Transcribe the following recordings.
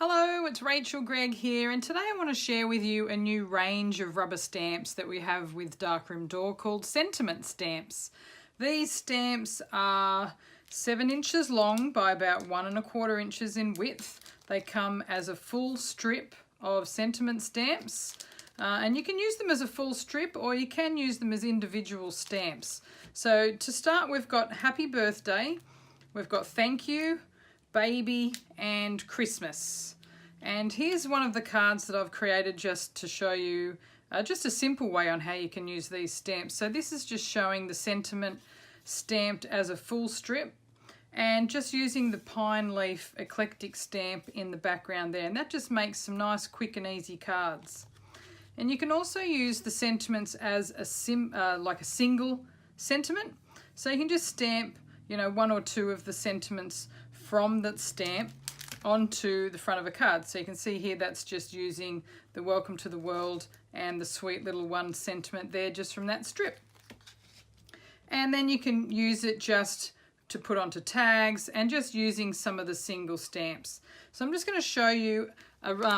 Hello, it's Rachel Gregg here, and today I want to share with you a new range of rubber stamps that we have with Darkroom Door called sentiment stamps. These stamps are 7 inches long by about 1¼ inches in width. They come as a full strip of sentiment stamps, and you can use them as a full strip or you can use them as individual stamps. So to start, we've got Happy Birthday, we've got Thank You, Baby and Christmas. And here's one of the cards that I've created just to show you just a simple way on how you can use these stamps. So this is just showing the sentiment stamped as a full strip and just using the pine leaf eclectic stamp in the background there, and that just makes some nice quick and easy cards. And you can also use the sentiments as a like a single sentiment, so you can just stamp, you know, 1 or 2 of the sentiments from that stamp onto the front of a card. So you can see here that's just using the welcome to the world and the sweet little one sentiment there just from that strip. And then you can use it just to put onto tags and just using some of the single stamps. So I'm just going to show you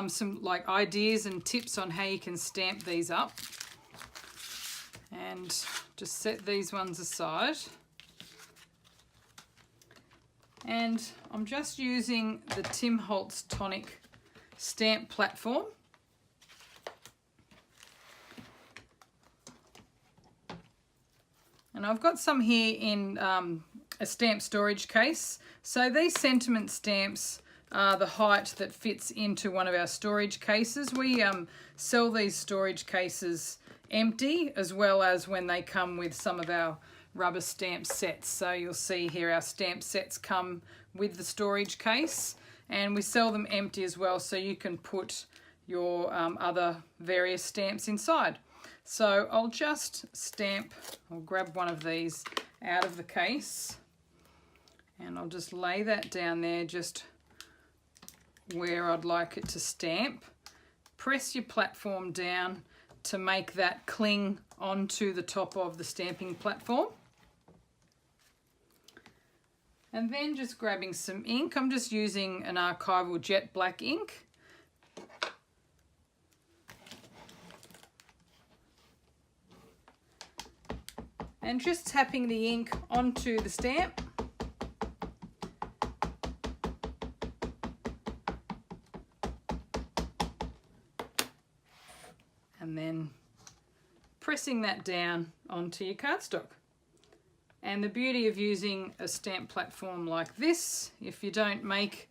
some like ideas and tips on how you can stamp these up, and just set these ones aside. And I'm just using the Holtz Tonic stamp platform. And I've got some here in a stamp storage case. So these sentiment stamps are the height that fits into one of our storage cases. We sell these storage cases empty, as well as when they come with some of our rubber stamp sets. So you'll see here our stamp sets come with the storage case, and we sell them empty as well, so you can put your other various stamps inside. So I'll just I'll grab one of these out of the case and I'll just lay that down there just where I'd like it to stamp. Press your platform down to make that cling onto the top of the stamping platform. And then just grabbing some ink. I'm just using an Archival jet black ink. And just tapping the ink onto the stamp. And then pressing that down onto your cardstock. And the beauty of using a stamp platform like this, if you don't make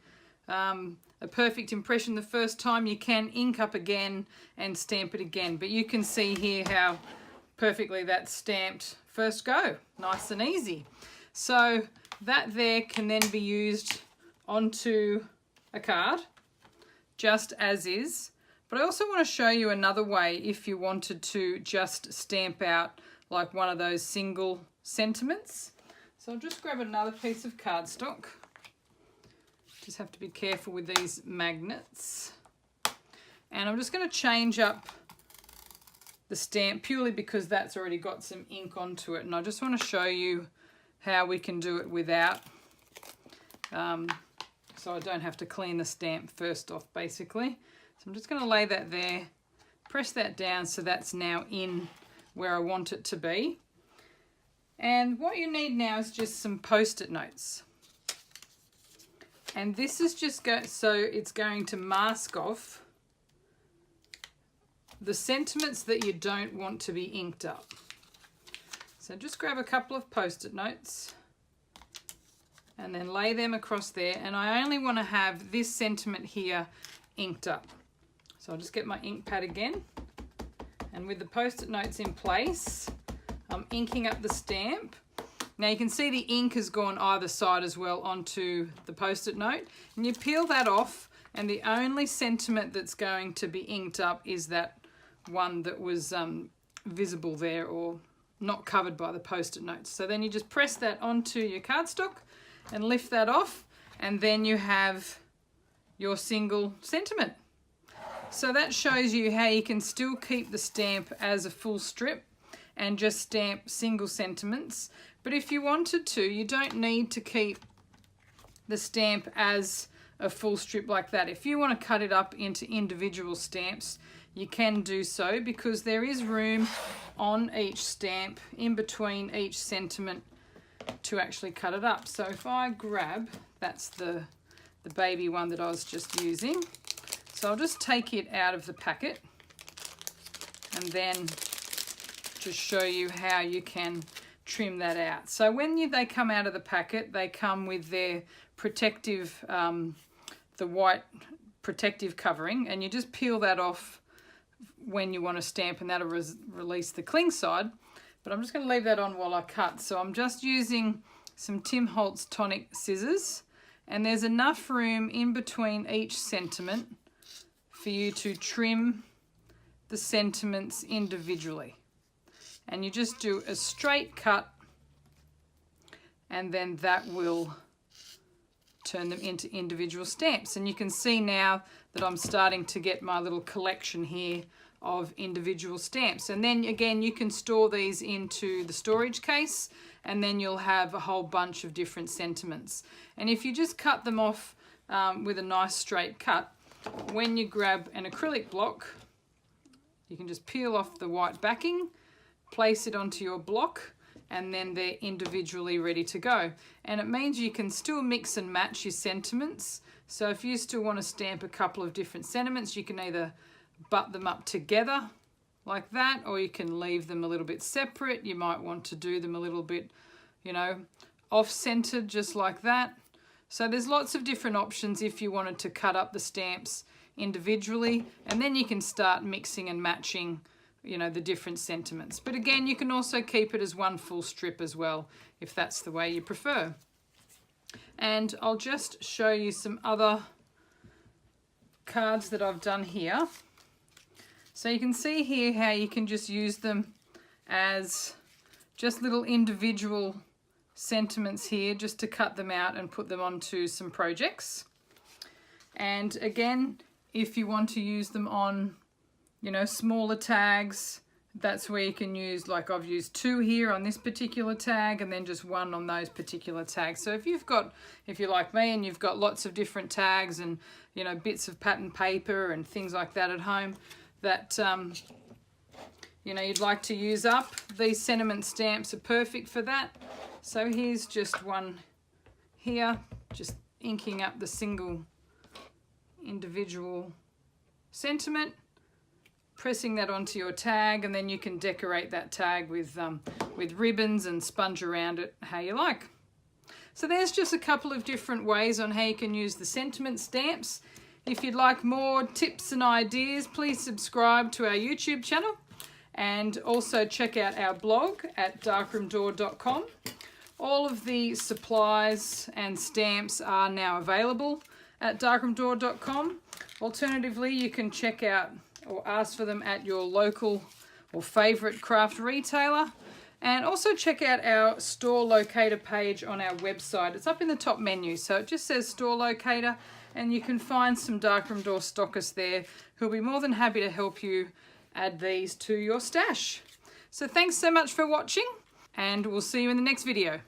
a perfect impression the first time, you can ink up again and stamp it again. But you can see here how perfectly that's stamped first go, nice and easy. So that there can then be used onto a card, just as is. But I also want to show you another way if you wanted to just stamp out like one of those single sentiments. So I'll just grab another piece of cardstock. Just have to be careful with these magnets. And I'm just going to change up the stamp purely because that's already got some ink onto it. And I just want to show you how we can do it without, so I don't have to clean the stamp first off basically. So I'm just going to lay that there, press that down so that's now in where I want it to be. And what you need now is just some post-it notes. And this is just so it's going to mask off the sentiments that you don't want to be inked up. So just grab a couple of post-it notes and then lay them across there. And I only want to have this sentiment here inked up. So I'll just get my ink pad again. And with the post-it notes in place, I'm inking up the stamp. Now you can see the ink has gone either side as well onto the post-it note. And you peel that off, and the only sentiment that's going to be inked up is that one that was visible there or not covered by the post-it notes. So then you just press that onto your cardstock and lift that off, and then you have your single sentiment. So that shows you how you can still keep the stamp as a full strip and just stamp single sentiments. But if you wanted to, you don't need to keep the stamp as a full strip like that. If you want to cut it up into individual stamps, you can do so, because there is room on each stamp in between each sentiment to actually cut it up. So if I grab, that's the baby one that I was just using. So I'll just take it out of the packet and then just show you how you can trim that out. So when they come out of the packet, they come with their protective, the white protective covering, and you just peel that off when you want to stamp, and that'll release the cling side. But I'm just going to leave that on while I cut. So I'm just using some Holtz Tonic scissors, and there's enough room in between each sentiment for you to trim the sentiments individually. And you just do a straight cut, and then that will turn them into individual stamps. And you can see now that I'm starting to get my little collection here of individual stamps. And then again, you can store these into the storage case, and then you'll have a whole bunch of different sentiments. And if you just cut them off with a nice straight cut, when you grab an acrylic block, you can just peel off the white backing, place it onto your block, and then they're individually ready to go. And it means you can still mix and match your sentiments. So if you still want to stamp a couple of different sentiments, you can either butt them up together like that, or you can leave them a little bit separate. You might want to do them a little bit, you know, off-centered, just like that. So there's lots of different options if you wanted to cut up the stamps individually, and then you can start mixing and matching, you know, the different sentiments. But again, you can also keep it as one full strip as well, if that's the way you prefer. And I'll just show you some other cards that I've done here. So you can see here how you can just use them as just little individual sentiments here, just to cut them out and put them onto some projects. And again, if you want to use them on, you know, smaller tags, that's where you can use, like I've used 2 here on this particular tag, and then just 1 on those particular tags. So if you're like me and you've got lots of different tags and, you know, bits of pattern paper and things like that at home that, you know, you'd like to use up, these sentiment stamps are perfect for that. So here's just one here, just inking up the single individual sentiment, pressing that onto your tag, and then you can decorate that tag with ribbons and sponge around it how you like. So there's just a couple of different ways on how you can use the sentiment stamps. If you'd like more tips and ideas, please subscribe to our YouTube channel, and also check out our blog at darkroomdoor.com. All of the supplies and stamps are now available at darkroomdoor.com. Alternatively, you can check out or ask for them at your local or favorite craft retailer. And also check out our store locator page on our website. It's up in the top menu, so it just says store locator, and you can find some Darkroom Door stockists there who'll be more than happy to help you add these to your stash. So thanks so much for watching, and we'll see you in the next video.